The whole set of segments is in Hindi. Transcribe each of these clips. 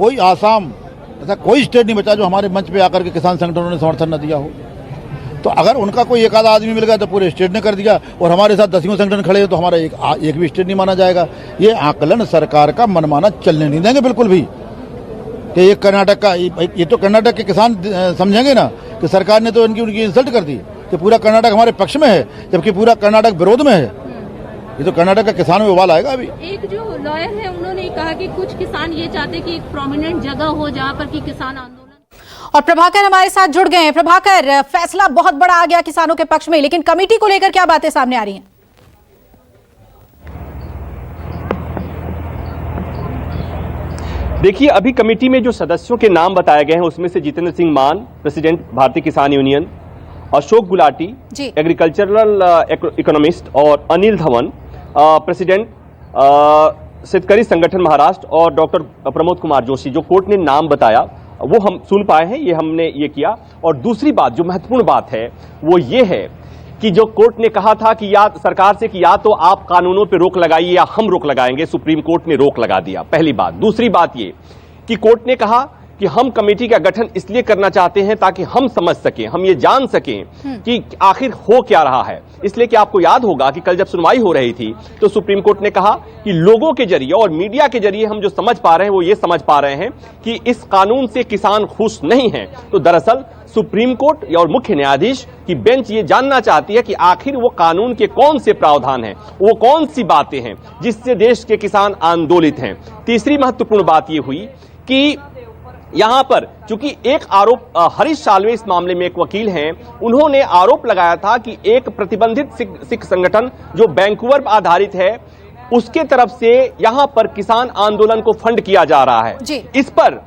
कोई आसाम ऐसा कोई स्टेट नहीं बचा जो हमारे मंच पे आकर के किसान संगठनों ने समर्थन न दिया हो। तो अगर उनका कोई एक आधा आदमी मिल गया तो पूरे स्टेट ने कर दिया, और हमारे साथ 10 संगठन खड़े हो तो हमारा एक भी स्टेट नहीं माना जाएगा। ये आकलन सरकार का मनमाना चलने नहीं देंगे बिल्कुल भी, कि एक कर्नाटक का, ये तो कर्नाटक के किसान समझेंगे ना कि सरकार ने तो उनकी इंसल्ट कर दी कि पूरा कर्नाटक हमारे पक्ष में है, जबकि पूरा कर्नाटक विरोध में है। ये तो कर्नाटक का किसानों में उबाल आएगा। अभी एक जो लॉयर है उन्होंने कहा कि कुछ किसान ये चाहते कि एक प्रोमिनेंट जगह हो जहां पर कि किसान आंदोलन। और प्रभाकर हमारे साथ जुड़ गए हैं। प्रभाकर, फैसला बहुत बड़ा आ गया किसानों के पक्ष में, लेकिन कमेटी को लेकर क्या बातें सामने आ रही हैं? देखिए, अभी कमेटी में जो सदस्यों के नाम बताए गए हैं उसमें से जितेंद्र सिंह मान, प्रेसिडेंट भारतीय किसान union, Ashok Gulati, agricultural economist, और अनिल धवन, प्रेसिडेंट शेतकरी संगठन महाराष्ट्र, और डॉक्टर प्रमोद कुमार जोशी, जो कोर्ट ने नाम बताया वो हम सुन पाए हैं, ये हमने ये किया। और दूसरी बात जो महत्वपूर्ण बात है वो ये है कि जो कोर्ट ने कहा था कि या सरकार से कि या तो आप कानूनों पे रोक लगाइए या हम रोक लगाएंगे, सुप्रीम कोर्ट ने रोक लगा दिया, पहली बात। दूसरी बात ये कि कोर्ट ने कहा कि हम कमेटी का गठन इसलिए करना चाहते हैं ताकि हम समझ सकें, हम ये जान सकें कि आखिर हो क्या रहा है। इसलिए कि आपको याद होगा कि कल जब सुनवाई हो रही थी तो सुप्रीम कोर्ट ने कहा कि लोगों के जरिए और मीडिया के जरिए हम जो समझ पा रहे हैं वो ये समझ पा रहे हैं कि इस कानून से किसान खुश नहीं हैं। तो दरअसल सुप्रीम कोर्ट और मुख्य न्यायाधीश की बेंच ये जानना चाहती है कि आखिर वो कानून के कौन से प्रावधान हैं, वो कौन सी बातें हैं जिससे देश के किसान आंदोलित हैं। तीसरी महत्वपूर्ण बात ये हुई कि यहां पर चूंकि एक आरोप हरीश साल्वे इस मामले में एक वकील हैं, उन्होंने आरोप लगाया था कि एक प्रतिबंधित सिख संगठन जो वैंकूवर आधारित है उसके तरफ से यहां पर किसान आंदोलन को फंड किया जा रहा है। इस पर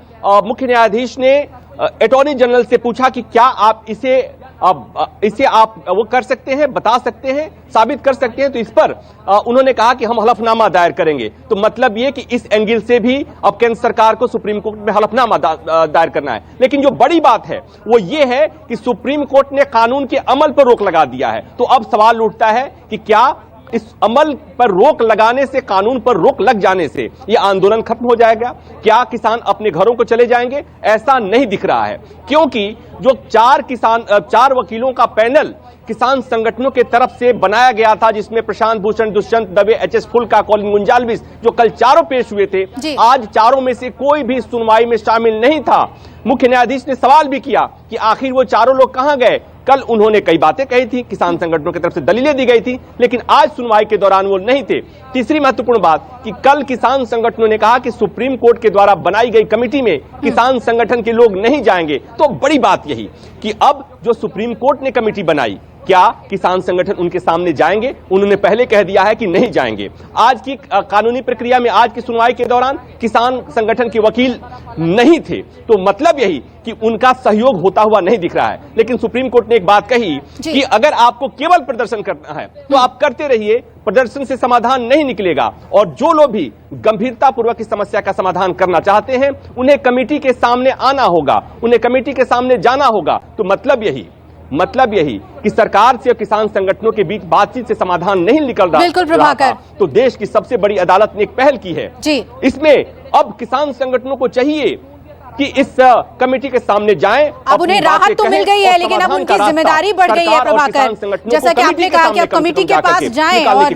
मुख्य न्यायाधीश ने अटॉर्नी जनरल से पूछा कि क्या आप इसे आप वो कर सकते हैं, बता सकते हैं, साबित कर सकते हैं। तो इस पर उन्होंने कहा कि हम हलफनामा दायर करेंगे। तो मतलब ये कि इस एंगल से भी अब केंद्र सरकार को सुप्रीम कोर्ट में हलफनामा दायर करना है। लेकिन जो बड़ी बात है वो ये है कि सुप्रीम कोर्ट ने कानून के अमल पर रोक लगा दिया है। तो अब सवाल उठता है कि क्या इस अमल पर रोक लगाने से, कानून पर रोक लग जाने से यह आंदोलन खत्म हो जाएगा? क्या किसान अपने घरों को चले जाएंगे? ऐसा नहीं दिख रहा है, क्योंकि जो चार वकीलों का पैनल किसान संगठनों के तरफ से बनाया गया था, जिसमें प्रशांत भूषण, दुष्यंत दवे, एच.एस. फुल्का, कॉलिन गुंजालविस, जो कल चारों पेश हुए थे, आज चारों में से कोई भी सुनवाई में शामिल नहीं था। मुख्य न्यायाधीश ने सवाल भी किया कि आखिर वो चारों लोग कहां गए। कल उन्होंने कई बातें कही थी, किसान संगठनों की तरफ से दलीलें दी गई थी, लेकिन आज सुनवाई के दौरान वो नहीं थे। तीसरी महत्वपूर्ण बात कि कल किसान संगठनों ने कहा कि सुप्रीम कोर्ट के द्वारा बनाई गई कमेटी में किसान संगठन के लोग नहीं जाएंगे। तो बड़ी बात यही कि अब जो सुप्रीम कोर्ट ने कमेटी बनाई, क्या किसान संगठन उनके सामने जाएंगे? उन्होंने पहले कह दिया है कि नहीं जाएंगे। आज की कानूनी प्रक्रिया में, आज की सुनवाई के दौरान किसान संगठन के वकील नहीं थे। तो मतलब यही कि उनका सहयोग होता हुआ नहीं दिख रहा है। लेकिन सुप्रीम कोर्ट ने एक बात कही कि अगर आपको केवल प्रदर्शन करना है तो आप करते रहिए, प्रदर्शन से समाधान नहीं निकलेगा। और जो लोग भी गंभीरतापूर्वक इस समस्या का समाधान करना चाहते हैं उन्हें कमेटी के सामने आना होगा, उन्हें कमेटी के सामने जाना होगा। तो मतलब यही कि सरकार से और किसान संगठनों के बीच बातचीत से समाधान नहीं निकल रहा। बिल्कुल प्रभाकर, तो देश की सबसे बड़ी अदालत ने एक पहल की है। इसमें अब किसान संगठनों को चाहिए कि इस कमेटी के सामने जाएं। अब उन्हें राहत तो मिल गई है, लेकिन अब उनकी जिम्मेदारी बढ़ गई है प्रभाकर, जैसा कि आपने कहा कि अब कमेटी के पास जाएं और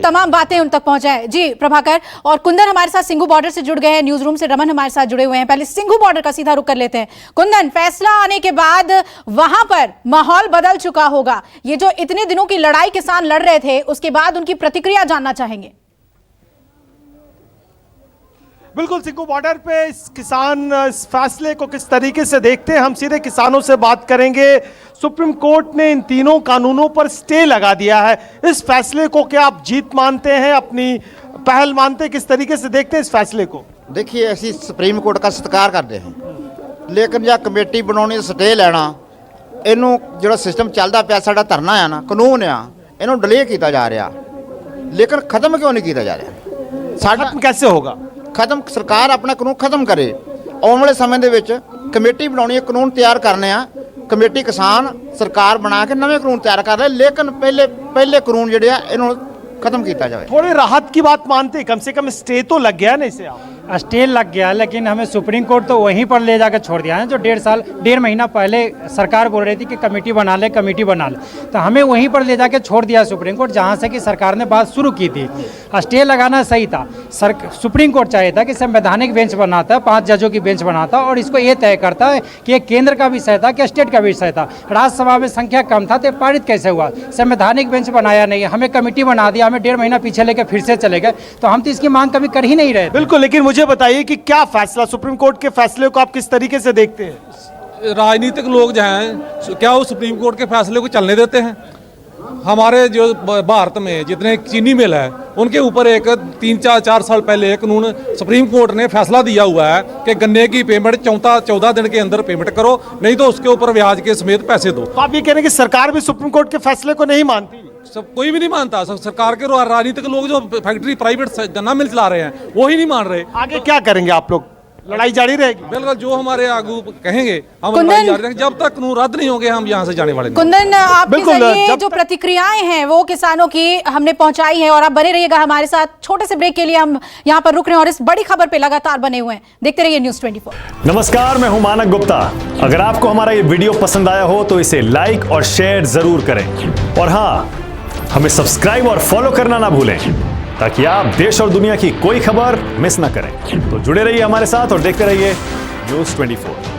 तमाम बातें उन तक पहुंचाएं। जी प्रभाकर, और कुंदन हमारे साथ सिंघू बॉर्डर से जुड़ गए हैं, न्यूज रूम से रमन हमारे साथ जुड़े हुए हैं। पहले सिंघू बॉर्डर का सीधा रुख कर लेते हैं। कुंदन, फैसला आने के बाद वहां पर माहौल बदल चुका होगा। ये जो इतने दिनों की लड़ाई किसान लड़ रहे थे, उसके बाद उनकी प्रतिक्रिया जानना चाहेंगे। बिल्कुल, सिंघू बॉर्डर पे किसान इस फैसले को किस तरीके से देखते हैं, हम सीधे किसानों से बात करेंगे। सुप्रीम कोर्ट ने इन तीनों कानूनों पर स्टे लगा दिया है। इस फैसले को क्या आप जीत मानते हैं, अपनी पहल मानते हैं, किस तरीके से देखते हैं इस फैसले को? देखिए, ऐसी सुप्रीम कोर्ट का सत्कार करते हैं, लेकिन जब कमेटी बनाने स्टे लेना, इनू जो सिस्टम चलता पाया, साडा धरना है ना, कानून आ, इनू डिले किया जा रहा, लेकिन खत्म क्यों नहीं किया जा रहा? साडा कैसे होगा खत्म? सरकार अपना कानून खत्म करे। आने वाले समय ਦੇ ਵਿੱਚ कमेटी बनानी, कानून तैयार करने आ, कमेटी किसान सरकार बना के नवे कानून तैयार कर रहे, लेकिन पहले कानून ਜਿਹੜੇ ਆ ਇਹਨੂੰ खत्म किया जाए। थोड़ी राहत की बात मानते, कम से कम स्टे तो लग गया ना इसे? आप स्टे लग गया, लेकिन हमें सुप्रीम कोर्ट तो वहीं पर ले जाकर छोड़ दिया है जो 1.5 महीना पहले सरकार बोल रही थी कि कमेटी बना ले, कमेटी बना ले, तो हमें वहीं पर ले जाकर छोड़ दिया सुप्रीम कोर्ट, जहां से कि सरकार ने बात शुरू की थी। स्टे लगाना सही था, सुप्रीम कोर्ट चाहिए था कि संवैधानिक बेंच बनाता, 5 जजों की बेंच बनाता और इसको ये तय करता है कि ये केंद्र का विषय था कि स्टेट का विषय था। राज्यसभा में संख्या कम था तो पारित कैसे हुआ? संवैधानिक बेंच बनाया नहीं, हमें कमेटी बना दिया, हमें 1.5 महीना पीछे लेकर फिर से चले गए, तो हम तो इसकी मांग कभी कर ही नहीं रहे। बिल्कुल, लेकिन मुझे बताइए कि क्या फैसला, सुप्रीम कोर्ट के फैसले को आप किस तरीके से देखते हैं? राजनीतिक लोग जो हैं क्या वो सुप्रीम कोर्ट के फैसले को चलने देते हैं? हमारे जो भारत में जितने चीनी मिल है उनके ऊपर एक 3-4 साल पहले एक कानून सुप्रीम कोर्ट ने फैसला दिया हुआ है कि गन्ने की पेमेंट 14 दिन के अंदर पेमेंट करो, नहीं तो उसके ऊपर ब्याज के समेत पैसे दो। तो आप ये कह रहे हैं कि सरकार भी सुप्रीम कोर्ट के फैसले को नहीं मानती? सब कोई भी नहीं मानता, सब सरकार के राजनीतिक लोग जो फैक्ट्री प्राइवेट गन्ना मिल चला रहे हैं वो ही नहीं मान रहे। आगे क्या करेंगे आप लोग? लड़ाई जारी रहेगी? बिल्कुल, जो हमारे आगू कहेंगे हम लड़ाई जारी रहेंगे, जब तक कानून रद्द नहीं होंगे हम यहाँ से जाने वाले नहीं। कुंदन, आपके जरिए जो प्रतिक्रियाएं हैं वो किसानों की हमने पहुंचाई हैं और आप बने रहिएगा हमारे साथ। छोटे से ब्रेक के लिए हम यहाँ पर रुक रहे हैं और इस बड़ी खबर पे लगातार बने हुए हैं। देखते रहिए न्यूज़ 24। नमस्कार, मैं हूं मानक गुप्ता। अगर आपको हमारा ये वीडियो पसंद आया हो तो इसे लाइक और शेयर जरूर करें और हाँ, हमें सब्सक्राइब और फॉलो करना ना भूलें ताकि आप देश और दुनिया की कोई खबर मिस ना करें। तो जुड़े रहिए हमारे साथ और देखते रहिए न्यूज़ 24।